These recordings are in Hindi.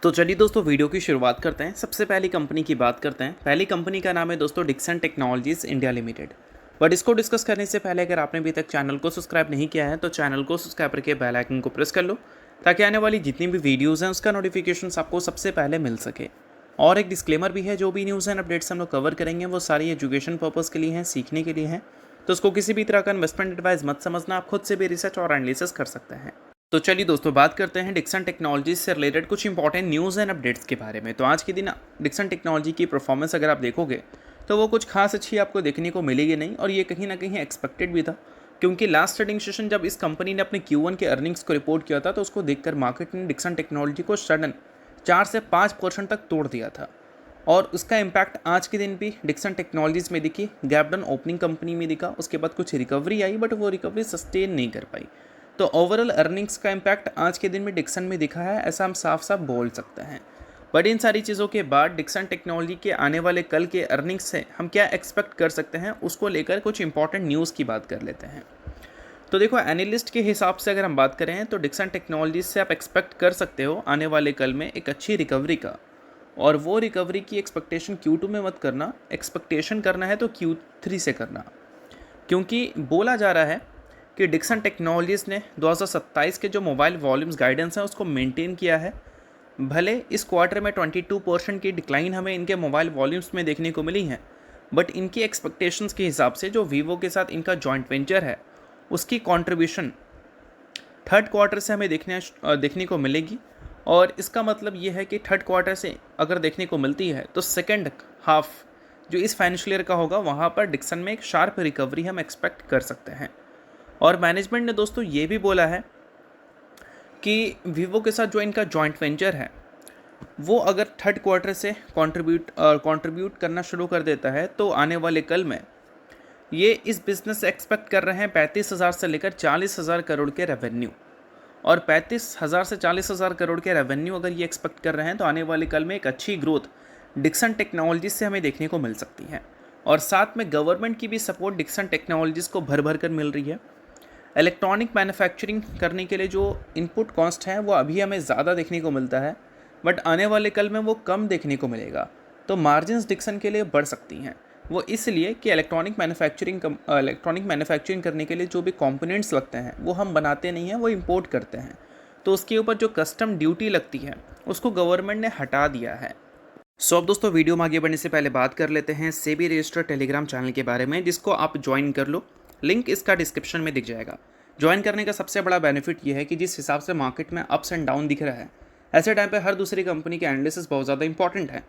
तो चलिए दोस्तों वीडियो की शुरुआत करते हैं। सबसे पहली कंपनी की बात करते हैं। पहली कंपनी का नाम है दोस्तों Dixon technologies India limited. But इसको डिस्कस करने से पहले अगर आपने अभी तक चैनल को सब्सक्राइब नहीं किया है तो चैनल को सब्सक्राइब करके बेल आइकन को प्रेस कर लो ताकि आने वाली जितनी भी वीडियोज़ हैं उसका नोटिफिकेशन आपको सबसे पहले मिल सके। और एक डिस्क्लेमर भी है, जो भी न्यूज़ एंड अपडेट्स हम लोग कवर करेंगे वो सारी एजुकेशन पर्पज़ के लिए हैं, सीखने के लिए हैं। तो उसको किसी भी तरह का इन्वेस्टमेंट एडवाइस मत समझना, आप खुद से भी रिसर्च और एनालिसिस कर सकते हैं। तो चलिए दोस्तों बात करते हैं डिक्सन टेक्नोलॉजी से रिलेटेड कुछ इंपॉर्टेंट न्यूज़ एंड अपडेट्स के बारे में। तो आज के दिन डिक्सन टेक्नोलॉजी की परफॉर्मेंस अगर आप देखोगे तो वो कुछ खास अच्छी आपको देखने को मिलेगी नहीं, और ये कहीं ना कहीं एक्सपेक्टेड भी था, क्योंकि लास्ट ट्रेडिंग सेशन जब इस कंपनी ने अपने Q1 के अर्निंग्स को रिपोर्ट किया था तो उसको देखकर मार्केट ने डिक्सन टेक्नोलॉजी को सडन 4 से 5% तक तोड़ दिया था। और उसका इम्पैक्ट आज के दिन भी डिक्सन टेक्नोलॉजीज़ में दिखी। गैप डाउन ओपनिंग कंपनी में दिखा, उसके बाद कुछ रिकवरी आई बट वो रिकवरी सस्टेन नहीं कर पाई। तो ओवरऑल अर्निंग्स का इम्पैक्ट आज के दिन में डिक्सन में दिखा है, ऐसा हम साफ साफ बोल सकते हैं। बट इन सारी चीज़ों के बाद डिक्सन टेक्नोलॉजी के आने वाले कल के अर्निंग्स से हम क्या एक्सपेक्ट कर सकते हैं, उसको लेकर कुछ इंपॉर्टेंट न्यूज़ की बात कर लेते हैं। तो देखो, एनालिस्ट के हिसाब से अगर हम बात करें तो डिक्सन टेक्नोलॉजी से आप एक्सपेक्ट कर सकते हो आने वाले कल में एक अच्छी रिकवरी का। और वो रिकवरी की एक्सपेक्टेशन Q2 में मत करना, एक्सपेक्टेशन करना है तो Q3 से करना, क्योंकि बोला जा रहा है कि डिक्सन टेक्नोलॉजीज़ ने 2027 के जो मोबाइल वॉल्यूम्स गाइडेंस है उसको मेंटेन किया है। भले इस क्वार्टर में 22% की डिक्लाइन हमें इनके मोबाइल वॉल्यूम्स में देखने को मिली है, बट इनकी एक्सपेक्टेशंस के हिसाब से जो वीवो के साथ इनका जॉइंट वेंचर है उसकी कंट्रीब्यूशन थर्ड क्वार्टर से हमें देखने को मिलेगी। और इसका मतलब ये है कि थर्ड क्वार्टर से अगर देखने को मिलती है तो सेकेंड हाफ जो इस फाइनेंशियल ईयर का होगा वहाँ पर डिक्सन में एक शार्प रिकवरी हम एक्सपेक्ट कर सकते हैं। और मैनेजमेंट ने दोस्तों ये भी बोला है कि वीवो के साथ जो इनका जॉइंट वेंचर है वो अगर थर्ड क्वार्टर से कंट्रीब्यूट करना शुरू कर देता है तो आने वाले कल में ये इस बिज़नेस से एक्सपेक्ट कर रहे हैं 35,000 से लेकर 40,000 करोड़ के रेवेन्यू। और 35,000 से 40,000 करोड़ के रेवेन्यू अगर ये एक्सपेक्ट कर रहे हैं तो आने वाले कल में एक अच्छी ग्रोथ डिक्सन टेक्नोलॉजीज से हमें देखने को मिल सकती है। और साथ में गवर्नमेंट की भी सपोर्ट डिक्सन टेक्नोलॉजीज़ को भर भर कर मिल रही है। इलेक्ट्रॉनिक मैन्युफैक्चरिंग करने के लिए जो इनपुट कॉस्ट है वो अभी हमें ज़्यादा देखने को मिलता है, बट आने वाले कल में वो कम देखने को मिलेगा। तो मार्जिन्स डिक्सन के लिए बढ़ सकती हैं, वो इसलिए कि इलेक्ट्रॉनिक मैन्युफैक्चरिंग करने के लिए जो भी कंपोनेंट्स लगते हैं वो हम बनाते नहीं हैं, वो इंपोर्ट करते हैं। तो उसके ऊपर जो कस्टम ड्यूटी लगती है उसको गवर्नमेंट ने हटा दिया है। सो अब दोस्तों वीडियो में आगे बढ़ने से पहले बात कर लेते हैं सेबी रजिस्टर्ड टेलीग्राम चैनल के बारे में, जिसको आप ज्वाइन कर लो। लिंक इसका डिस्क्रिप्शन में दिख जाएगा। ज्वाइन करने का सबसे बड़ा बेनिफिट ये है कि जिस हिसाब से मार्केट में अप्स एंड डाउन दिख रहा है, ऐसे टाइम पे हर दूसरी कंपनी के एनालिसिस बहुत ज़्यादा इंपॉर्टेंट है।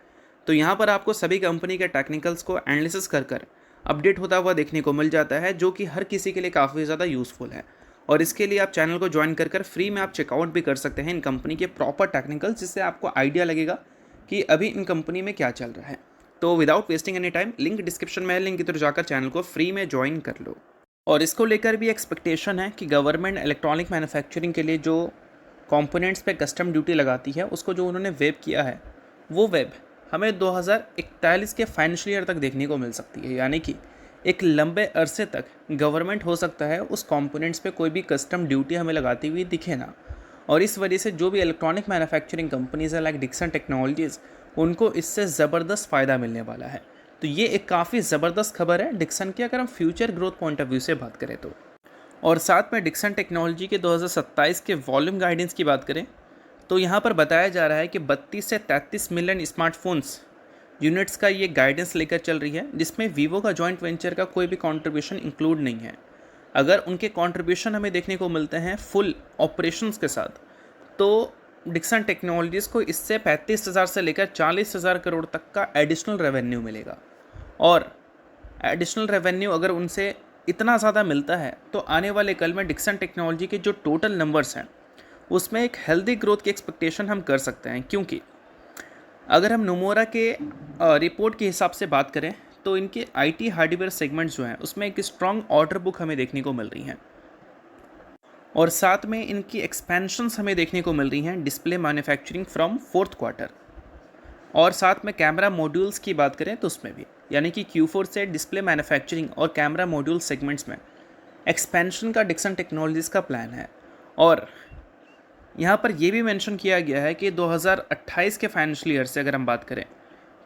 तो यहाँ पर आपको सभी कंपनी के टेक्निकल्स को एनालिसिस कर अपडेट होता हुआ देखने को मिल जाता है, जो कि हर किसी के लिए काफ़ी ज़्यादा यूज़फुल है। और इसके लिए आप चैनल को ज्वाइन कर फ्री में आप चेकआउट भी कर सकते हैं इन कंपनी के प्रॉपर टेक्निकल्स, जिससे आपको आइडिया लगेगा कि अभी इन कंपनी में क्या चल रहा है। तो without wasting any time, link description में है, लिंक की तरफ जाकर चैनल को फ्री में ज्वाइन कर लो। और इसको लेकर भी एक्सपेक्टेशन है कि गवर्नमेंट इलेक्ट्रॉनिक मैन्युफैक्चरिंग के लिए जो कंपोनेंट्स पे कस्टम ड्यूटी लगाती है उसको जो उन्होंने वेब किया है वो वेब हमें 2041 के फाइनेंशियल ईयर तक देखने को मिल सकती है। यानी कि एक लंबे अरसे तक गवर्नमेंट हो सकता है उस कंपोनेंट्स पे कोई भी कस्टम ड्यूटी हमें लगाती हुई दिखे ना। और इस वजह से जो भी इलेक्ट्रॉनिक मैन्युफैक्चरिंग कंपनीज है लाइक डिक्सन टेक्नोलॉजीज़, उनको इससे ज़बरदस्त फ़ायदा मिलने वाला है। तो ये एक काफ़ी ज़बरदस्त खबर है डिक्सन की, अगर हम future growth point of view से बात करें तो। और साथ में डिक्सन टेक्नोलॉजी के 2027 के वॉल्यूम गाइडेंस की बात करें तो यहाँ पर बताया जा रहा है कि 32 से 33 मिलियन स्मार्टफोन्स यूनिट्स का ये गाइडेंस लेकर चल रही है, जिसमें वीवो का जॉइंट वेंचर का कोई भी कंट्रीब्यूशन इंक्लूड नहीं है। अगर उनके कंट्रीब्यूशन हमें देखने को मिलते हैं फुल ऑपरेशंस के साथ, तो डिक्सन टेक्नोलॉजीज़ को इससे 35,000 से लेकर 40,000 करोड़ तक का एडिशनल रेवेन्यू मिलेगा। और एडिशनल रेवेन्यू अगर उनसे इतना ज़्यादा मिलता है तो आने वाले कल में डिक्सन टेक्नोलॉजी के जो टोटल नंबर्स हैं उसमें एक हेल्दी ग्रोथ की एक्सपेक्टेशन हम कर सकते हैं। क्योंकि अगर हम नोमोरा के रिपोर्ट के हिसाब से बात करें तो इनके आईटी हार्डवेयर सेगमेंट्स जो हैं उसमें एक स्ट्रॉन्ग ऑर्डर बुक हमें देखने को मिल रही हैं। और साथ में इनकी एक्सपेंशंस हमें देखने को मिल रही हैं display manufacturing from fourth quarter. और साथ में कैमरा मॉड्यूल्स की बात करें तो उसमें भी, यानी कि Q4 से डिस्प्ले मैन्युफैक्चरिंग और कैमरा मॉड्यूल सेगमेंट्स में एक्सपेंशन का डिक्सन टेक्नोलॉजीज़ का प्लान है। और यहाँ पर ये भी मेंशन किया गया है कि 2028 के फाइनेंशियल ईयर से अगर हम बात करें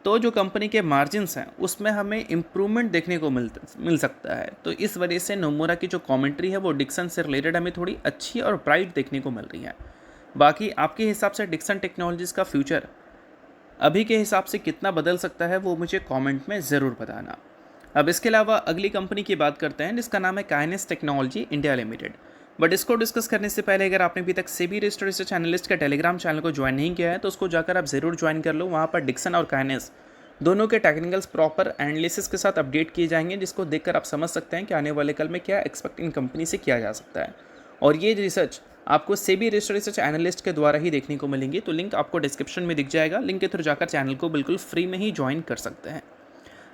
तो जो कंपनी के मार्जिन्स हैं उसमें हमें इम्प्रूवमेंट देखने को मिल सकता है। तो इस वजह से नोमुरा की जो कमेंट्री है वो डिक्सन से रिलेटेड हमें थोड़ी अच्छी और ब्राइट देखने को मिल रही है। बाकी आपके हिसाब से डिक्सन टेक्नोलॉजीज़ का फ्यूचर अभी के हिसाब से कितना बदल सकता है वो मुझे कमेंट में ज़रूर बताना। अब इसके अलावा अगली कंपनी की बात करते हैं जिसका नाम है kinase technology India limited. But इसको डिस्कस करने से पहले अगर आपने अभी तक सेबी रजिस्टर्ड रिसर्च एनालिस्ट का टेलीग्राम चैनल को ज्वाइन नहीं किया है तो उसको जाकर आप ज़रूर ज्वाइन कर लो। वहाँ पर डिक्सन और काइनेस दोनों के टेक्निकल्स प्रॉपर एनालिसिस के साथ अपडेट किए जाएंगे, जिसको देखकर आप समझ सकते हैं कि आने वाले कल में क्या एक्सपेक्ट इन कंपनी से किया जा सकता है। और ये रिसर्च आपको सेबी रजिस्टर्ड रिसर्च एनालिस्ट के द्वारा ही देखने को मिलेंगी। तो लिंक आपको डिस्क्रिप्शन में दिख जाएगा, लिंक के थ्रू जाकर चैनल को बिल्कुल फ्री में ही ज्वाइन कर सकते हैं।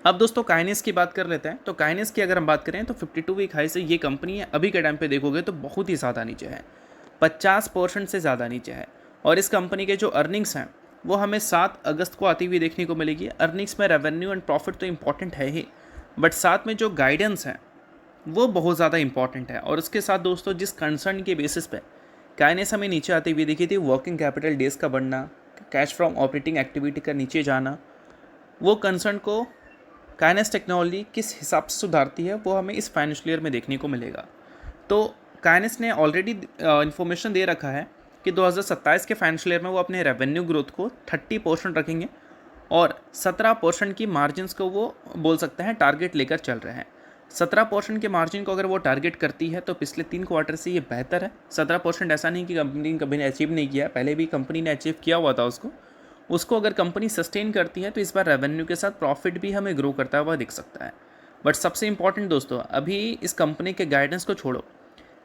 अब दोस्तों काइनेस की बात कर लेते हैं। तो काइनेस की अगर हम बात करें तो 52 वीक हाई से ये कंपनी है अभी के टाइम पे देखोगे तो बहुत ही ज़्यादा नीचे है, 50% से ज़्यादा नीचे है। और इस कंपनी के जो अर्निंग्स हैं वो हमें 7 अगस्त को आती हुई देखने को मिलेगी। अर्निंग्स में रेवेन्यू एंड प्रॉफिट तो इंपॉर्टेंट है ही, बट साथ में जो गाइडेंस है वो बहुत ज़्यादा इंपॉर्टेंट है। और उसके साथ दोस्तों जिस कंसर्न के बेसिस पे काइनेस हमें नीचे आती हुई दिखी थी, वर्किंग कैपिटल डेज का बढ़ना, कैश फ्रॉम ऑपरेटिंग एक्टिविटी का नीचे जाना, वो कंसर्न को काइनेस टेक्नोलॉजी किस हिसाब से सुधारती है वो हमें इस फाइनेंशियल ईयर में देखने को मिलेगा। तो काइनेस ने ऑलरेडी इन्फॉर्मेशन दे रखा है कि 2027 के फाइनेंशियल ईयर में वो अपने रेवेन्यू ग्रोथ को 30% रखेंगे और 17% की मार्जिन्स को वो बोल सकते हैं टारगेट लेकर चल रहे हैं। 17% के मार्जिन को अगर वो टारगेट करती है तो पिछले 3 क्वार्टर से ये बेहतर है। 17% ऐसा नहीं कि कंपनी कभी ने अचीव नहीं किया, पहले भी कंपनी ने अचीव किया हुआ था उसको अगर कंपनी सस्टेन करती है तो इस बार रेवेन्यू के साथ प्रॉफिट भी हमें ग्रो करता हुआ दिख सकता है। बट सबसे इंपॉर्टेंट दोस्तों अभी इस कंपनी के गाइडेंस को छोड़ो,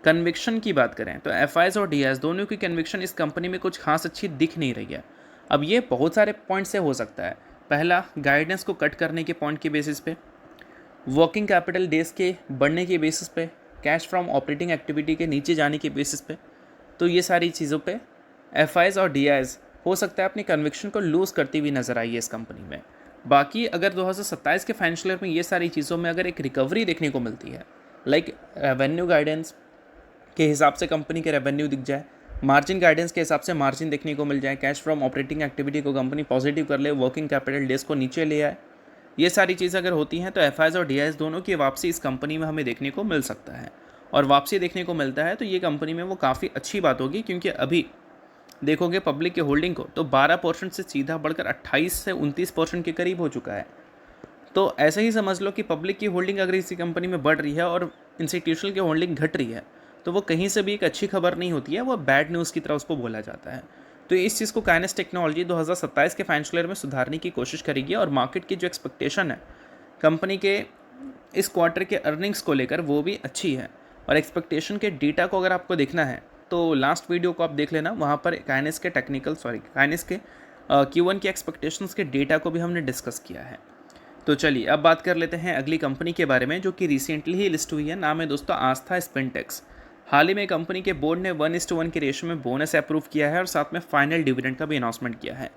कन्विक्शन की बात करें तो एफआईज और डीआईज दोनों की कन्विक्शन इस कंपनी में कुछ खास अच्छी दिख नहीं रही है। अब ये बहुत सारे पॉइंट से हो सकता है। पहला, गाइडेंस को कट करने के पॉइंट के बेसिस पे, वर्किंग कैपिटल डेज के बढ़ने के बेसिस पे, कैश फ्रॉम ऑपरेटिंग एक्टिविटी के नीचे जाने के बेसिस पे। तो ये सारी चीज़ों पे एफआईज और डीआईज हो सकता है अपनी कन्विक्शन को लूज़ करती हुई नजर आई है इस कंपनी में। बाकी अगर 2027 के फाइनेंशियल ईयर में ये सारी चीज़ों में अगर एक रिकवरी देखने को मिलती है, लाइक रेवेन्यू गाइडेंस के हिसाब से कंपनी के रेवेन्यू दिख जाए, मार्जिन गाइडेंस के हिसाब से मार्जिन देखने को मिल जाए, कैश फ्रॉम ऑपरेटिंग एक्टिविटी को कंपनी पॉजिटिव कर ले, वर्किंग कैपिटल डेज को नीचे ले आए, ये सारी चीज़ें अगर होती हैं तो एफआईज और डीआईज दोनों की वापसी इस कंपनी में हमें देखने को मिल सकता है। और वापसी देखने को मिलता है तो ये कंपनी में वो काफ़ी अच्छी बात होगी, क्योंकि अभी देखोगे पब्लिक के होल्डिंग को तो 12% से सीधा बढ़कर 28 से 29% के करीब हो चुका है। तो ऐसे ही समझ लो कि पब्लिक की होल्डिंग अगर इसी कंपनी में बढ़ रही है और इंस्टीट्यूशनल की होल्डिंग घट रही है तो वो कहीं से भी एक अच्छी खबर नहीं होती है, वो बैड न्यूज़ की तरह उसको बोला जाता है। तो इस चीज़ को काइनेस टेक्नोलॉजी 2027 के फाइनेंशियल ईयर में सुधारने की कोशिश करेगी। और मार्केट की जो एक्सपेक्टेशन है कंपनी के इस क्वार्टर के अर्निंग्स को लेकर वो भी अच्छी है। और एक्सपेक्टेशन के डेटा को अगर आपको देखना है तो लास्ट वीडियो को आप देख लेना, वहाँ पर काइनेस के काइनेस के Q1 के एक्सपेक्टेशंस के डेटा को भी हमने डिस्कस किया है। तो चलिए अब बात कर लेते हैं अगली कंपनी के बारे में जो कि रिसेंटली ही लिस्ट हुई है। नाम है दोस्तों आस्था स्पिनटेक्स। हाल ही में कंपनी के बोर्ड ने 1:1 के रेशियो में बोनस अप्रूव किया है और साथ में फाइनल डिविडेंड का भी अनाउंसमेंट किया है।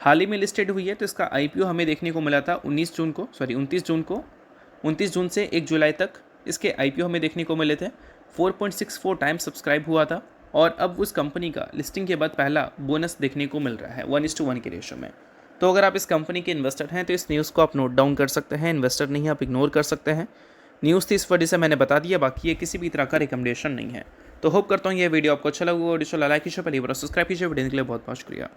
हाल ही में लिस्टेड हुई है तो इसका IPO हमें देखने को मिला था 29 जून से 1 जुलाई तक इसके IPO हमें देखने को मिले थे। 4.64 टाइम्स सब्सक्राइब हुआ था और अब उस कंपनी का लिस्टिंग के बाद पहला बोनस देखने को मिल रहा है 1:1 के रेशियो में। तो अगर आप इस कंपनी के इन्वेस्टर हैं तो इस न्यूज़ को आप नोट डाउन कर सकते हैं, इन्वेस्टर नहीं आप इग्नोर कर सकते हैं। न्यूज़ थी इस वजह से मैंने बता दिया, बाकी ये किसी भी तरह का रिकमेंडेशन नहीं है। तो होप करता हूँ ये वीडियो आपको अच्छा लगा। वीडियो लाइक कीजिए, पहली बार सब्सक्राइब कीजिए। वीडियो के लिए बहुत बहुत शुक्रिया।